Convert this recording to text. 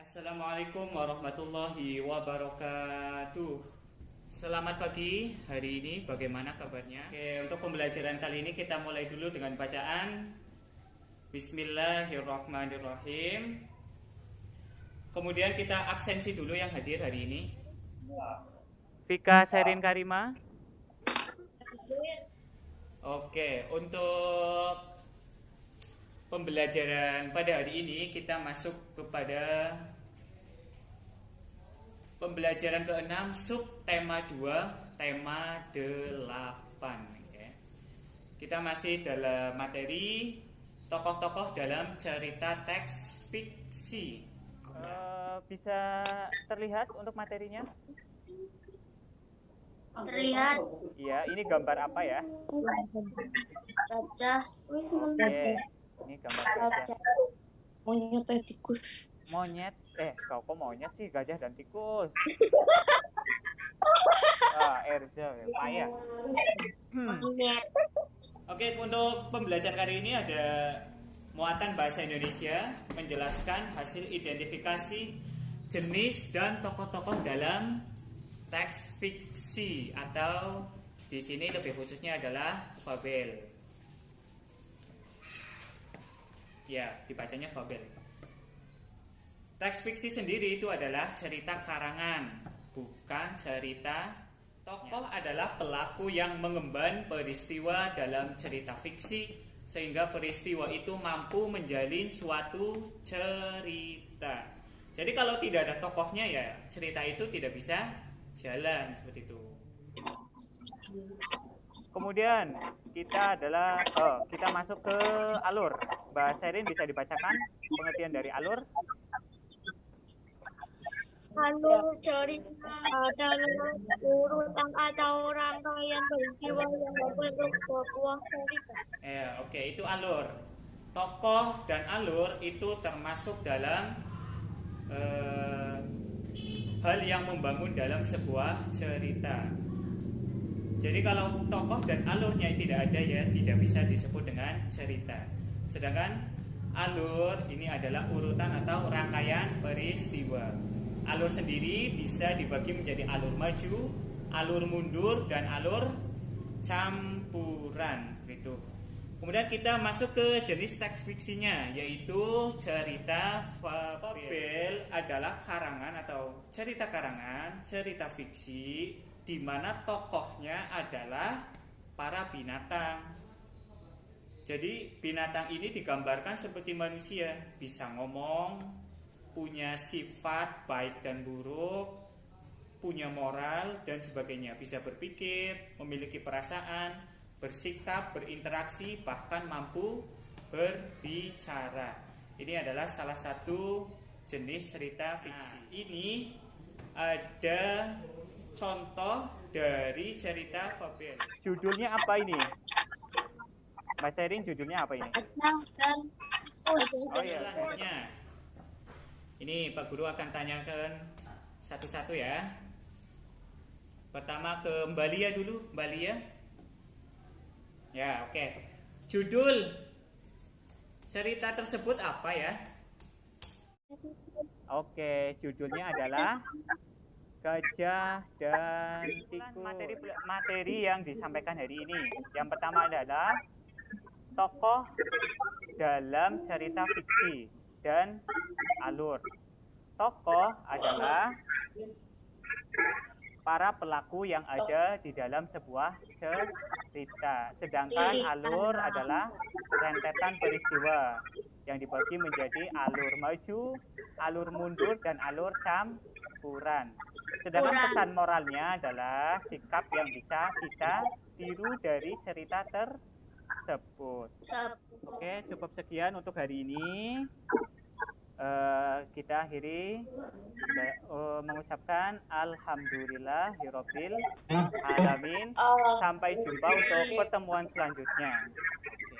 Assalamualaikum warahmatullahi wabarakatuh. Selamat pagi, hari ini bagaimana kabarnya? Oke, untuk pembelajaran kali ini kita mulai dulu dengan bacaan Bismillahirrahmanirrahim. Kemudian kita absensi dulu yang hadir hari ini. Vika Sherin Karima. Oke, untuk pembelajaran pada hari ini kita masuk kepada pembelajaran ke-6 sub tema 2 tema 8. Oke. Kita masih dalam materi tokoh-tokoh dalam cerita teks fiksi. Bisa terlihat untuk materinya? Terlihat. Iya, ini gambar apa ya? Gajah. Oke, ini gambar gajah. Monyet tikus. Monyet, kok monyet sih, gajah dan tikus. Erza, payah. Monyet. Oke, untuk pembelajaran kali ini ada muatan bahasa Indonesia menjelaskan hasil identifikasi jenis dan tokoh-tokoh dalam teks fiksi atau di sini lebih khususnya adalah fabel. Ya, dibacanya fabel. Teks fiksi sendiri itu adalah cerita karangan, bukan cerita. Tokoh adalah pelaku yang mengemban peristiwa dalam cerita fiksi sehingga peristiwa itu mampu menjalin suatu cerita. Jadi kalau tidak ada tokohnya ya cerita itu tidak bisa jalan seperti itu. Kemudian kita masuk ke alur. Mbak Sherin bisa dibacakan pengertian dari alur? Alur cerita adalah urutan atau rangkaian peristiwa yang membentuk sebuah cerita. Oke, itu alur. Tokoh dan alur itu termasuk dalam hal yang membangun dalam sebuah cerita. Jadi kalau tokoh dan alurnya tidak ada ya tidak bisa disebut dengan cerita. Sedangkan alur ini adalah urutan atau rangkaian peristiwa. Alur sendiri bisa dibagi menjadi alur maju, alur mundur, dan alur campuran gitu. Kemudian kita masuk ke jenis teks fiksinya, yaitu cerita fabel adalah karangan atau cerita karangan, cerita fiksi di mana tokohnya adalah para binatang. Jadi binatang ini digambarkan seperti manusia, bisa ngomong, punya sifat baik dan buruk, punya moral dan sebagainya, bisa berpikir, memiliki perasaan, bersikap, berinteraksi, bahkan mampu berbicara. Ini adalah salah satu jenis cerita fiksi. Ini ada contoh dari cerita fabel. Judulnya apa ini? Mbak Sherin, judulnya apa ini? Gajah dan tikus. Oh iya. Selanjutnya, ini Pak Guru akan tanyakan satu-satu ya. Pertama ke Mbak Lia dulu, Mbak Lia. Ya, oke. Judul cerita tersebut apa ya? Oke, judulnya adalah Gajah dan Tikus. Materi yang disampaikan hari ini. Yang pertama adalah tokoh dalam cerita fiksi dan alur. Tokoh adalah para pelaku yang ada di dalam sebuah cerita. Sedangkan alur adalah rentetan peristiwa yang dibagi menjadi alur maju, alur mundur, dan alur campuran. Sedangkan pesan moralnya adalah sikap yang bisa kita tiru dari cerita tersebut. Oke, cukup sekian untuk hari ini. Kita akhiri mengucapkan alhamdulillahirabbil alamin. Sampai jumpa untuk pertemuan selanjutnya.